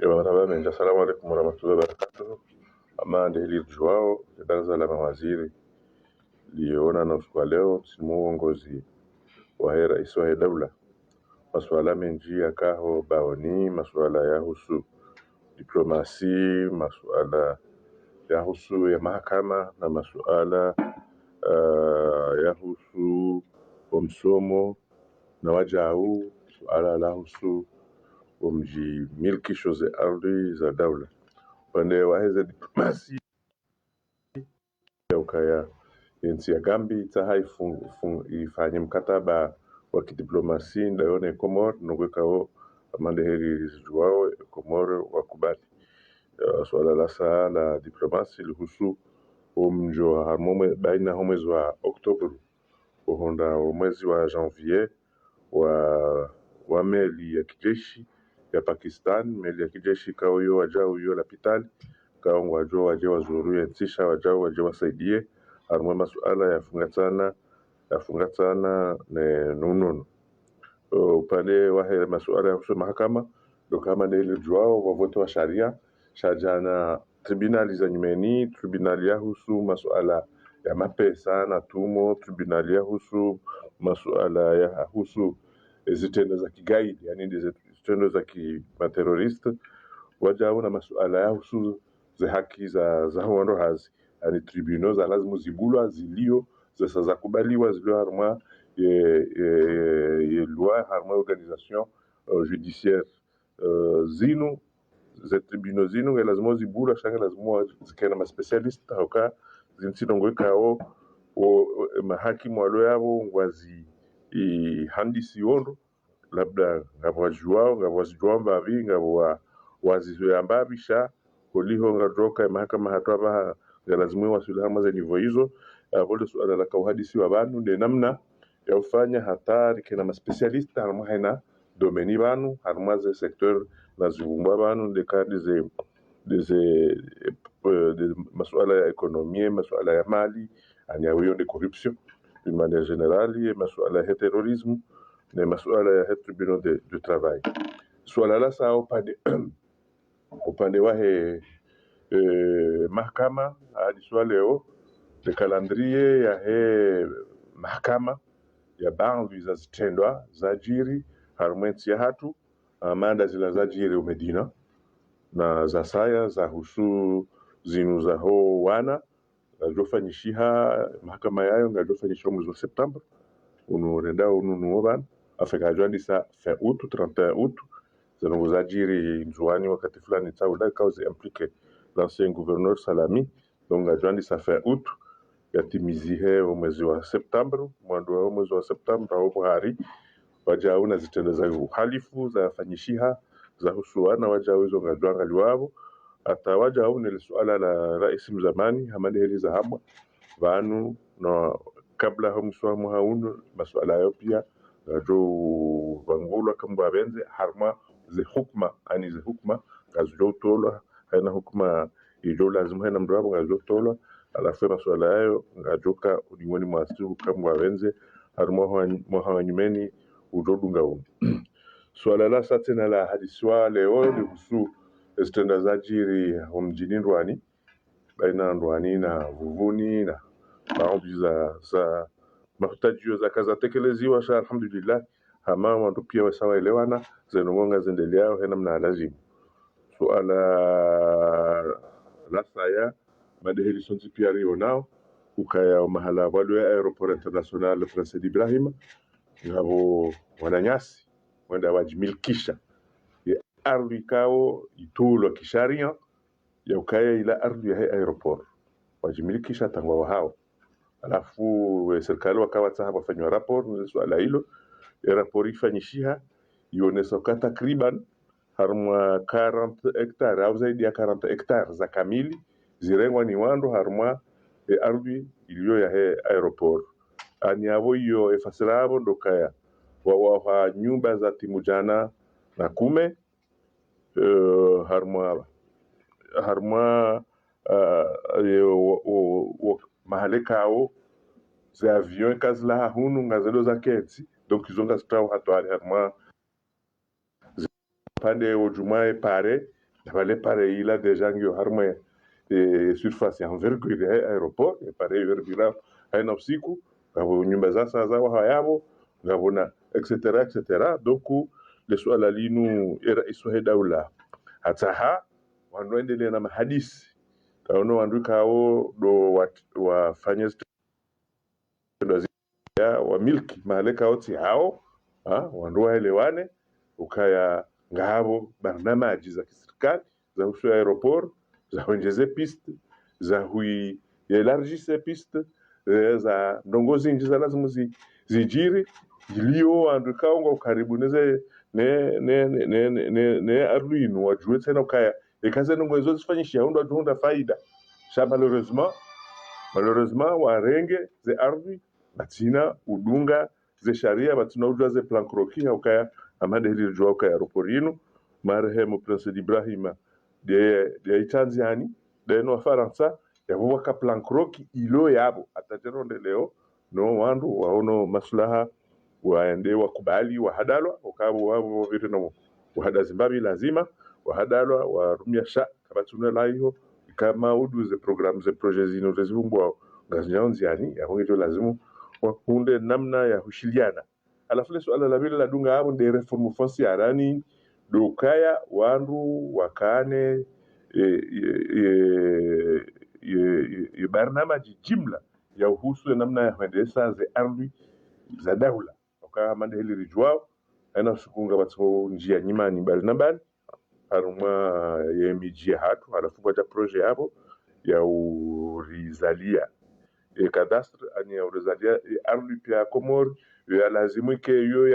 Marhaba, assalamu alaikum warahmatullahi wabarakatuh. Amande hili juao baraza la mawaziri liona na usiku wa leo simu uongozi wa rais wa daula masuala menji yakaho baoni masuala yahusu diplomasi, masuala yahusu ya mahakama na masuala yahusu msomo na wajau suala lahusu mji milkisho za ardhi za daula upande wa hizo diplomasi ya ukaya nchi ya Gambi itaha ifanye mkataba wa kidiplomasi ndayone Komoro nogwekao amande heri zijuao Komoro wakubali swala la saa la diplomasi lihusu umjo harmome baina mwezi wa Oktoba uhonda mwezi wa Janvier wa meli ya kijeshi ya Pakistan, meli ya kijeshi kao yo wajao yo lapitali kao wajo waje wazuru ya ntisha wajao waje wasaidie harmwe masuala yafungatana ne nununu upande wa masuala ya kusoma mahakama ndo kama ile juao wavoto wa sharia shajana tribunali za nyumeni tribunali ya husu masuala ya mapesa na tumo tribunali ya husu masuala ya husu zitendo za kigaidi yani zitendo za kimaterorist wajao na masuala ya husu za haki za hondo hazi yani tribunal za lazima zibulwa zilio za kubaliwa zilio harma ye loi harma organisation judiciaire zinu za tribunal zinu lazima zibulwa shanga lazima zikena ma specialist hauka zinsidongo kao mahakimu walo yao ngwazi handisi yondo labda ngabwajuao mbavi ngabwa wazizoyambabisha kuliho ngadoka mahakama hatwa lazima wasuli hama za nivo hizo vole suala la kauhadisi wa banu de namna ya ufanya hatari kena ma specialist harma haina domeni banu harma za secteur na zibumbwa banu de kadi ze masuala ya ekonomie masuala ya mali anyawiyo de corruption d'une manière générale et masuala ya terrorisme na masuala ya tribunal de travail suala la saa upande wa mahakama hadi swala leo de calendrier ya mahakama ya baadhi za zitendwa zajiri harmwensi ya hatu amanda zila zajiri umedina na za saya za husu zinu za ho wana ngajofanyishiha mahakama yayo ngajofanyishiha mwezi wa Septemba unorenda ununuoban afika jwandisa fin août 31 août zanongo zajiri njuani wakati fulani tsaula cause implique l'ancien gouverneur Salami donc ngajwandisa fin août yatimizihe mwezi wa Septemba mwando wa mwezi wa Septemba au Buhari wajao na zitendo za uhalifu za fanyishiha za husuana wajao hizo ngajwanga liwavo hata wajao ni suala la rais mzamani Hamadi Heli Zahabwa vanu na kabla humswamu haunu masuala yao pia jo vangulwa kambwa benze harma ze hukma gazo tolwa haina hukma ijo lazima haina mdrabo gazo tolwa alafu masuala yao ngajoka ulimwani mwasiru kambwa benze harma mwanyumeni udodunga umu swala la satena la hadiswa leo ni husu estenda zajiri mjini Ndwani baina Ndwani na Vuvuni na baadhi za mahutajio za kaza tekeleziwa sha alhamdulillah hama watu pia wasawaelewana zenongonga zendeleao hena mna lazima suala la saya madeheli sonzi pia rio nao ukaya mahala wadu ya aeroport international Prince Ibrahim ngabo wananyasi wenda wajimilkisha ya ardhi kao itulo kisharia ya ukaya ila ardhi ya aeroport wajimilkisha tangwa hao alafu serikali wakawa sasa wafanywa rapport na swala hilo ya rapport ifanyishiha ionesa takriban harma 40 hectares au zaidi ya 40 hectares za kamili zirengwa ni wando harma ardhi iliyo ya aeroport ani avo hiyo efasirabo ndokaya wa nyumba za timujana na kume harma mahale kao za avion kazla hunu ngazelo za kenzi donc izonga stao hatwali harma pande ojumae pare Vale pareil là déjà ngio harma surface ya envergure ya aeroport pareil vergura haina usiku ngabo nyumba za sasa zao hayabo ngabona etc. Donc le swala linu era iswahe daula hataha wanaendelea na mahadisi kaona wandu kao do wafanye wa milki mahale kao ti hao wandu waelewane ukaya ngabo barnamaji za kiserikali za husu aeroport za huongeze piste za hui elargisse piste za ndongozi nji za lazima zijiri ilio wandu kao ngo karibu neze ne arluinu wajue tena ukaya ikaze ndongozo zifanyisha ndo atuhunda faida sha malheureusement warenge ze ardhi batina udunga ze sharia batina ujua ze plan croquis ukaya amade hili jua ukaya aeroporinu marehemu Prince Ibrahima de Itanziani de no Faransa yabubaka plan croquis ilo yabo atateronde leo no wandu waono maslaha waende wakubali wahadalwa ukabo wabo vitu no wahada Zimbabwe lazima wahadalwa warumia sha kabatuna laiho kama udu ze programu ze projets zino zezibumbwa ngazinyaonziani yahoito lazimu wakunde namna ya hushiliana alafu le swala la bila dunga hapo ndio reformu foncière yani dokaya wandu wakane barnamaji jimla ya uhusu namna ya kuendesha ze ardhi za daula kama mande hili rijwao ana sukunga batso njia nyimani bali na bali haruma ya miji hatu alafu kwa projet hapo ya urizalia kadastre ani ya urizalia ardhi pia Komori ya lazimu ke yo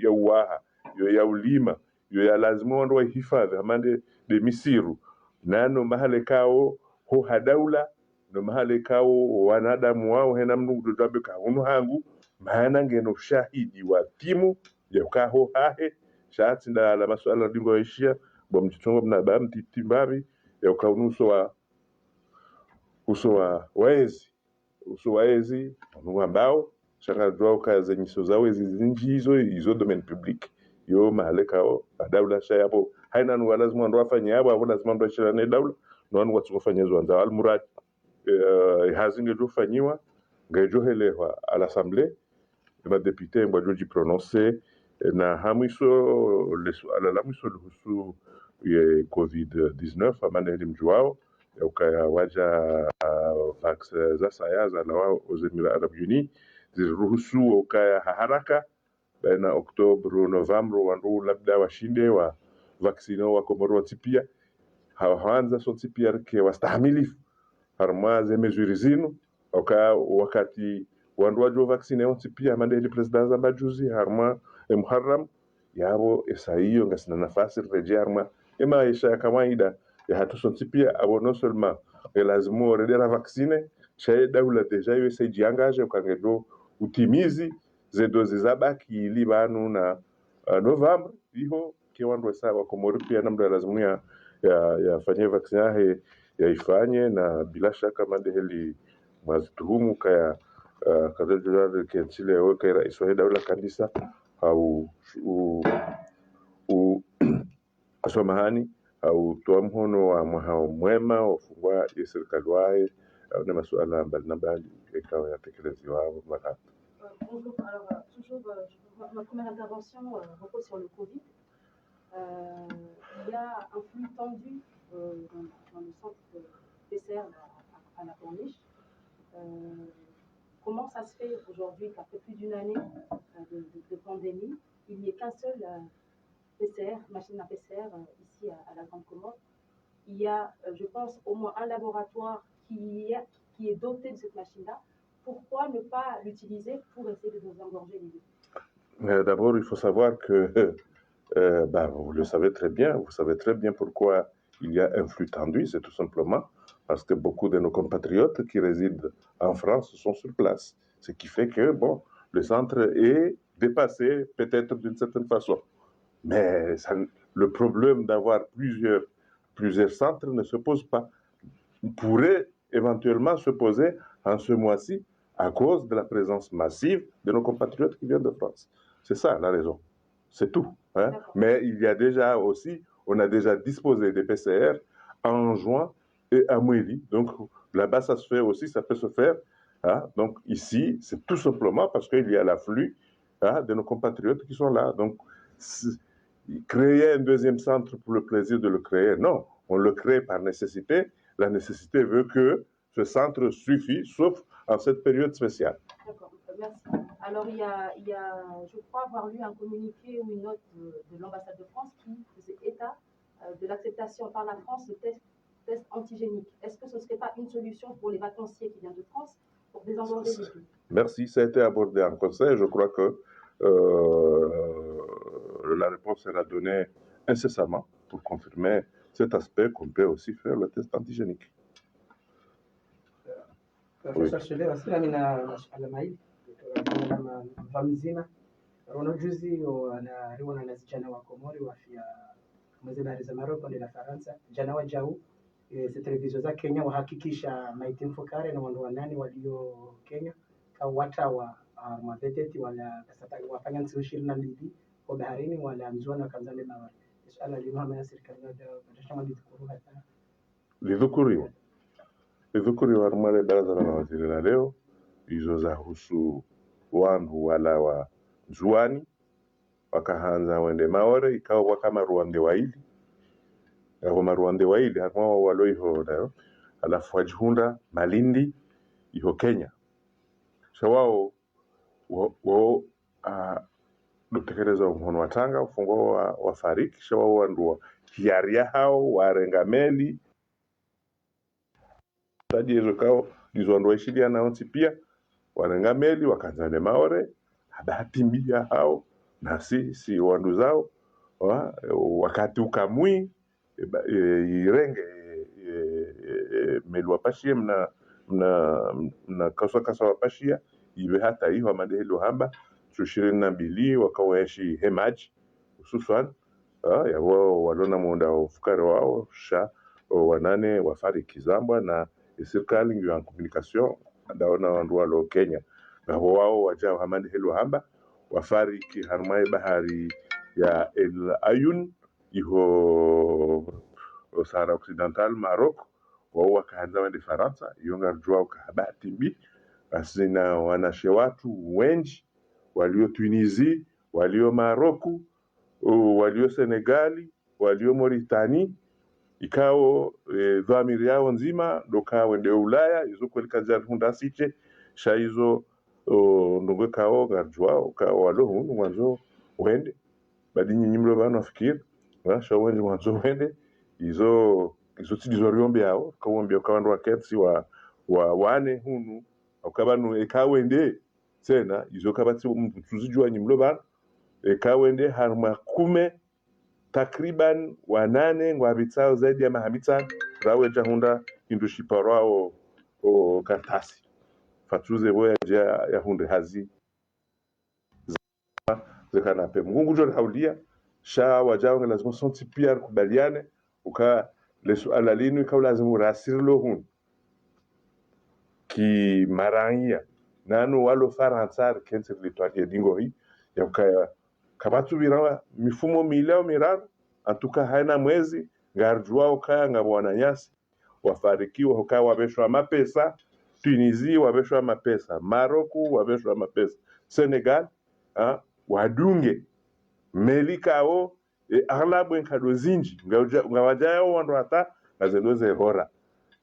ya uwaha yo ya ulima yo ya lazimu ndo hifadhi amande de misiru nano mahale kao ho hadaula no mahale kao wanadamu wao hena mnungu dodabe ka unu hangu maana ngeno shahidi wa timu ya kaho hahe shati nda la masuala ndingo yaishia bo mchitongo mna ba mtitimbabi ya ukaunuso wa waezi wanu ambao shanga dwao kaza nyiso zawe zinji hizo domaine public yo mahale kao daula sha hapo haina nu lazima ndo afanye hapo hapo lazima ndo shirane daula no watu kufanya zo anza almurad hazinge jofanyiwa ngajohelewa à l'assemblée ma député ngwajoji prononcer na hamwiso ala mwiso luhusu ye COVID-19 amane limjuao ukaya waja vax za sayaza na wao aux Émirats Arabes Unis ziruhusu ukaya haraka baina Oktoba Novemba wandu labda washinde wa vaksino wa Komoro tipia hawanza so tipia ke wastahamilifu harma ze mesures zinu wakati wandu wajo vaksine on tipia mande ile president za bajuzi harma Muharram yabo esaiyo ngasina nafasi rejea harma maisha ya kawaida ya hatuson pia abo non seulement lazima oreder vaccine chez daula deja yo se jiangaje ukangedo utimizi ze dozi za baki ili banu na November iho ke wandu sawa Komoro pia namda lazima ya fanye vaccine ya ifanye na bila shaka mande heli mazituhumu kaya kadhalika kiachile weka rais wa daula kanisa au asomahani au toa mhono wa mwao mwema wafungwa ya serikali wae na masuala mbalimbali ikawa yatekeleziwa wao mara. Bonjour, alors toujours ma première intervention repose sur le Covid. Il y a un flux tendu dans le centre PCR à la Corniche. Comment ça se fait aujourd'hui qu'après plus d'une année de pandémie, il n'y ait qu'un seul PCR, machine à PCR ici à la Grande Comore? Il y a, je pense, au moins un laboratoire qui est doté de cette machine-là. Pourquoi ne pas l'utiliser pour essayer de désengorger les lieux? D'abord, il faut savoir que, vous le savez très bien, vous savez très bien pourquoi il y a un flux tendu, c'est tout simplement parce que beaucoup de nos compatriotes qui résident en France sont sur place. Ce qui fait que, bon, le centre est dépassé peut-être d'une certaine façon. Mais le problème d'avoir plusieurs centres ne se pose pas. Il pourrait éventuellement se poser en ce mois-ci à cause de la présence massive de nos compatriotes qui viennent de France. C'est ça la raison. C'est tout. Hein? Mais il y a déjà aussi on a déjà disposé des PCR en juin et à Mouili. Donc là-bas, ça se fait aussi, ça peut se faire. Hein. Donc ici, c'est tout simplement parce qu'il y a l'afflux de nos compatriotes qui sont là. Donc, créer un deuxième centre pour le plaisir de le créer, non. On le crée par nécessité. La nécessité veut que ce centre suffit, sauf en cette période spéciale. D'accord, merci. Alors, il y a, je crois avoir lu un communiqué ou une note de l'ambassade de France qui faisait état de l'acceptation par la France de tests antigéniques. Est-ce que ce ne serait pas une solution pour les vacanciers qui viennent de France pour désengorger les villes? Merci, ça a été abordé en conseil. Je crois que la réponse sera donnée incessamment pour confirmer cet aspect qu'on peut aussi faire le test antigénique. Profesa Shule wasira mina masuala mawili kama mvamzima rono juzi wanariwa na vijana wa Komori wafia mwezi za Morocco na Faransa jana wajau televizion za Kenya wahakikisha maiti mfukare na wandu wanani walio Kenya au wata wa maveteti wala wafanya nsi 22 kwa baharini wala mzuana kanzale na swala limama ya serikali ya badashama lidhukuru hata lidhukuriwa rumale baraza la mawaziri la leo hizo za husu wandu wala wa nzuani wakahanza wende maore ikawa kama ruande waili aho maruande waili harimo walo iho leo alafu wajihunda Malindi iho Kenya shawao dutekeleza mhono watanga ufungo wa fariki shawao wandu hiaria hao warenga meli tadi hizo kao dizo ndo ishidia na onsi pia warenga meli wakanzane maore habati mbia hao na si wandu zao wakati ukamui irenge meli wapashie mna kasa wapashia iwe hata hiyo amadehelo hamba 22 wakaweshi hemaji hususan ya wao walona muunda ufukare wao sha wanane wafariki Zambia na serikali ngiyo communication ndaona wandu walo Kenya na wao wajao amadehelo hamba wafariki harmai bahari ya El Ayun iho Sahara Occidental Maroc wao wakaanza wende Faransa yonga jua ukahabati mbi asina wanashe watu wengi walio Tunisia walio Maroku walio Senegali walio Mauritania ikao dhamiri yao nzima doka wende Ulaya izo kwelika jarhunda siche sha izo ndongo kao garjwa kao walo hunu mwanzo wende badi nyinyi mlo bana fikiri sha wende mwanzo wende izo tidizo riombe yao kawombe kawandu waketsi wa wane hunu ukabanu ekawende tena izo kabati tuzijua nyimlo bana ekawende harma kume takriban wanane ngwabitsao zaidi ya mahabitsan rawe jahunda indushiparao o kartasi fatuze boya ya hunde hazi zekana pe mungu jor haulia sha wajao lazima sonti pia kubaliane uka lesuala linu ikawa lazima rasirlo hun ki marania nanu walo faransar kense litwaje dingo hii ya ukaya kabatu birawa mifumo mileo miraru antuka haina mwezi ngarjua ukaya ngabwana nyasi wafarikiwa ukaya wabeshwa mapesa Tunisia wabeshwa mapesa Maroku wabeshwa mapesa Senegal wadunge melikao aglabu nkado zinji ngawajao wandu hata ngazeloze hora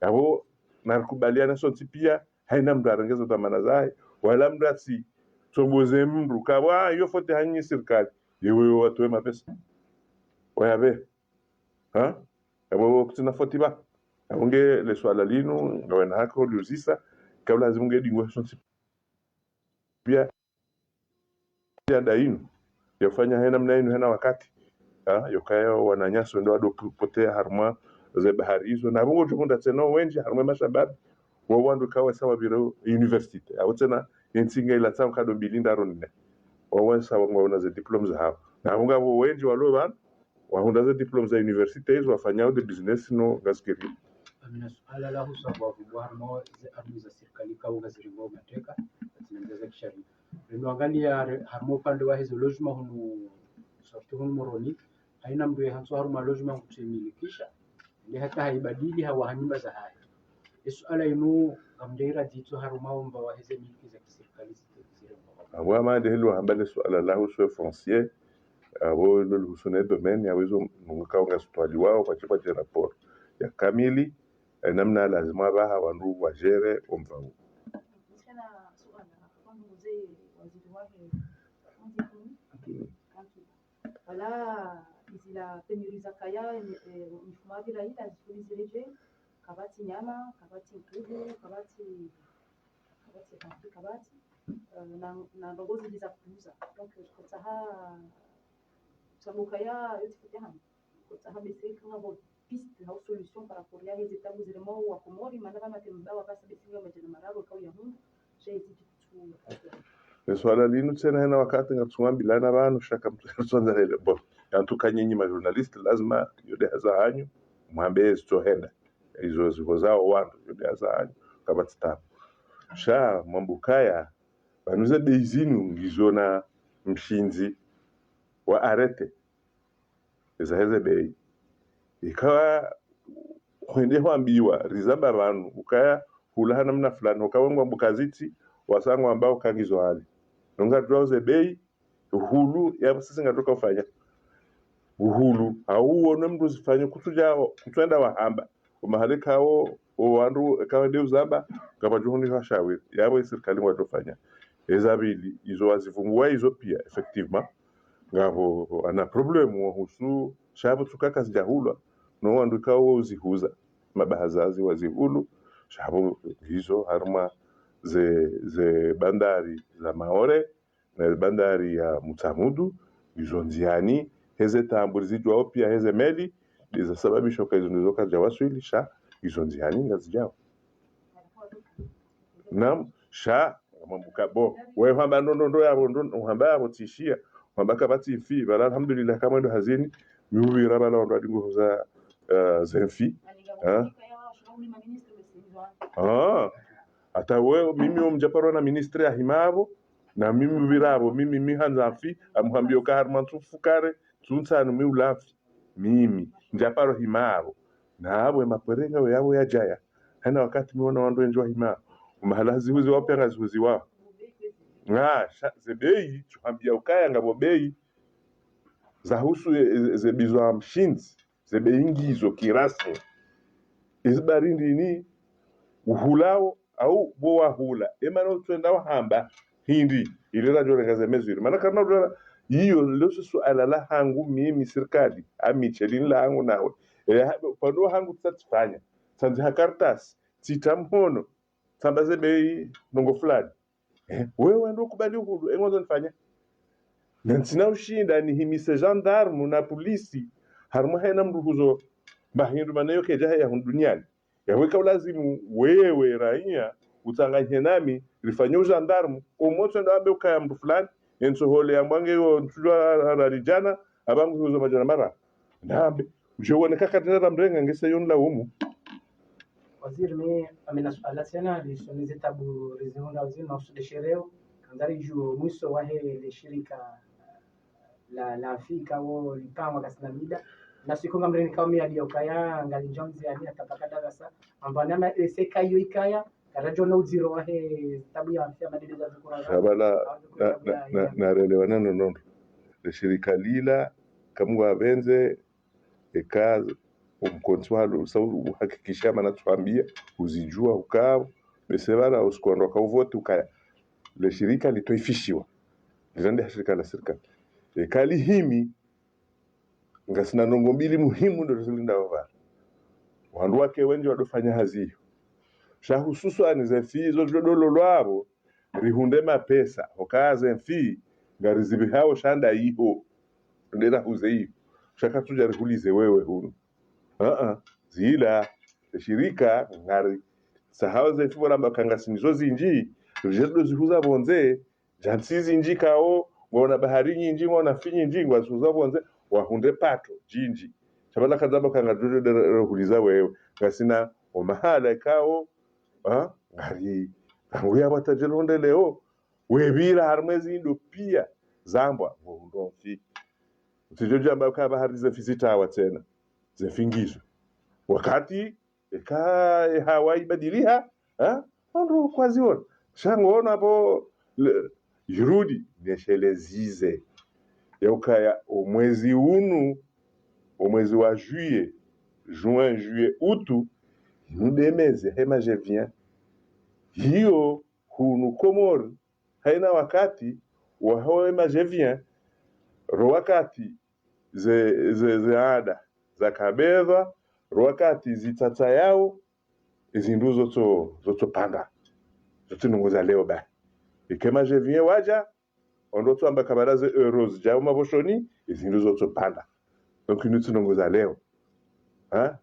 yabo nakubaliana soti pia haina mtu arengeza dhamana zae wala mtu si tomboze mru kawa hiyo fote hanyi serikali yewe watu mapesa wayabe yabo kutina foti ba unge le swala linu ngawena hako liuzisa kabla lazima ngedingwa soti pia dainu yafanya hena mnainu hena wakati yokayo wananyaso ndo adopotea harma ze bahari hizo na bongo jukunda tena wenji harma mashabab wa wandu kawa sawa biro university au tena yensinga ila tsam kado bilinda ronne wa wansa wangona ze diplomas hao na bongo wenji walo ban wa hunda ze diplomas za university hizo wafanyao de business no gaskiri amina suala la husabu wa harma ze armi za serikali kawa gaziringo mateka zinaongeza kisheria ndio angalia harma upande wa hizo lojuma hunu sorti hunu moroni haina mndu hanso haruma lojima kutumilikisha ile hata haibadili hawa nyumba za haya suala inu amdeira jitu haruma omba wa hizo miliki za kiserikali zile Awa mande hilo hambale suala la husu foncier abo lolo husune domaine awezo mungakaunga stwali wao kwa chipa cha rapport ya kamili namna lazima baha wandu wajere omvau. Nisikiana suala kwanza mzee waziri wake wala izila penuriza kaya mifumo bila ila zifulizireje kabati nyama kabati nkudu kabati na ndogozi za kuuza donc kotaha sabukaya yotifanya kotaha bese kama bo piste au solution par rapport ya hizi tabu zile mo wa komori maana kama tembawa basi bese ngoma jana mararo kwa ya mungu shezi tu Swala linu tena hena wakati ngatsumambila na bantu shaka mtsonzalele bo yantuka nyinyi ma journalist lazima yode hazahanyu mwambe stohenda izo ziko zao wantu yode hazahanyu kabati tabu sha mwambukaya banuze beizinu ngizona mshinzi wa arete ezaheze bei ikawa kwende hwambiwa rizamba bantu ukaya hula namna fulani ukawengwa mbukaziti wasangwa ambao kangizo hali nonga tuauze bei uhulu ya sisi ngatoka ufanya uhulu auone mtu zifanye kutwenda wahamba umahali kawo wandu kawa ndio zaba kama juhuni washauri yabo serikali watofanya ezabili izo wazifungua izo pia effectivement ngabo ana problem wahusu shabu tukaka zijahulwa no wandu kawo uzihuza mabahazazi wazihulu shabu hizo haruma ze bandari za Maore na bandari ya Mutamudu izo nziani heze tamburi zijwao pia heze meli zisababisha hizo ndizo kaja waswilisha izo nziani ngazijao nam sha mambuka bo wewe hamba ndo yabo ndo hamba yabo tishia hamba kabati fi bala alhamdulillah kama ndo hazini miubi rabala ndo adingo za zenfi hata wewe mimi umjaparo na ministre ya himabo na mimi birabo mimi mihanzafi amhambio ka harmantu fukare tunsanu mi ulafi mimi njaparo himabo na abo maporenga we yabo yajaya hana wakati miona wandu enjwa himabo umahala zihuzi wao pia zihuzi wao zebei tuhambia ukaya ngabo bei za husu zebizwa mshinzi zebei ngizo kirasmi izbarindi ni uhulao au boa hula emano twenda wahamba hindi ilera jorengaze mezuri maana kana dola hiyo loso suala la hangu mimi serikali amichelin la hangu nawe pano hangu tsatfanya sanzi hakartas titamhono sambaze bei nongo fulani wewe ndo kubali hulu engozo nifanya nantsina ushinda ni himise gendarme na polisi harmo hena mruhuzo mahindu manayo keja ya duniani yaweka lazimu wewe raia utanganye nami rifanye gendarme umoto ndo ambe ukaya mtu fulani enso hole ambange yo ntujwa rarijana abangu huzo majana mara nambe ujone kaka tena mrenga ngese yon la umu waziri me amena suala tena lisonize tabu rizonda waziri na usudi shereo kandari ju mwiso wahe le shirika la Afrika wo lipangwa kasina mida na siku ngamreni kama ya ukaya ngali jonzi yani atapaka darasa ambana na seka hiyo ikaya karajo na uziro wahe tabu ya afya madili za zikura sabala na relewana nono le shirika lila kamwa benze ekazi umkontrol sababu uhakikisha maana tuambia uzijua ukao besebara usikuondoka uvote ukaya le shirika litoifishiwa lizande shirika la serikali kali himi ngasina nongo mbili muhimu ndo zilinda wava wandu wake wengi wadofanya haziyo sha hususan za fizo jodolo lwabo rihunde mapesa okaze mfi ngarizibi hao shanda iho ndera huzei shaka tuja rihulize wewe hunu zila shirika ngari sahau za fibo lamba kangasinizo zinji rijedo zihuza bonze jansizi inji kao ngona bahari nyinji ngona finyi nyinji ngwasuza bonze wahunde pato jinji chabala kadzaba kangadure rihuliza wewe ngasina omahala kao ngari nguya batajelonde leo webira harmezi ndo pia zambwa ndo mfi tijoja ambayo kaba hadi zefizitawa tena zefingizwe wakati eka hawaibadiliha ndo kwaziona shangoona hapo yurudi neshelezize yaukaya omwezi unu omwezi wa juillet août nudemeze hema je viens hiyo hunu Komori haina wakati wa hema je viens ro wakati ze ada za kabedha ro wakati zitata yao izindu zoto panda zote nunguza leo ba ikema je viens waja ondoto amba kabaraze euros jao maboshoni izindu zoto panda donc nunguza leo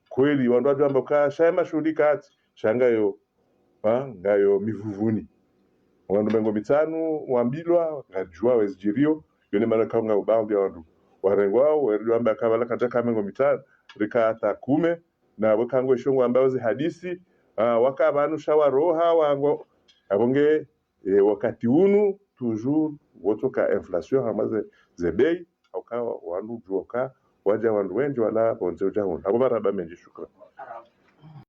kweli wandu amba ka shama shughuli kati shanga yo ngayo mivuvuni wandu mengo mitano wambilwa ngajua wezijirio yone mara kaunga ubao bya wandu warengwao werdio amba kabala kataka mengo mitano rikata kume na wakango ishongo ambao zi hadisi wakabanu shawaroha wango abonge wakati unu toujours wotoka inflation hamaze zebei auka wandu joka waja wandu wengi wala bonze ujahun abo maraba menji shukran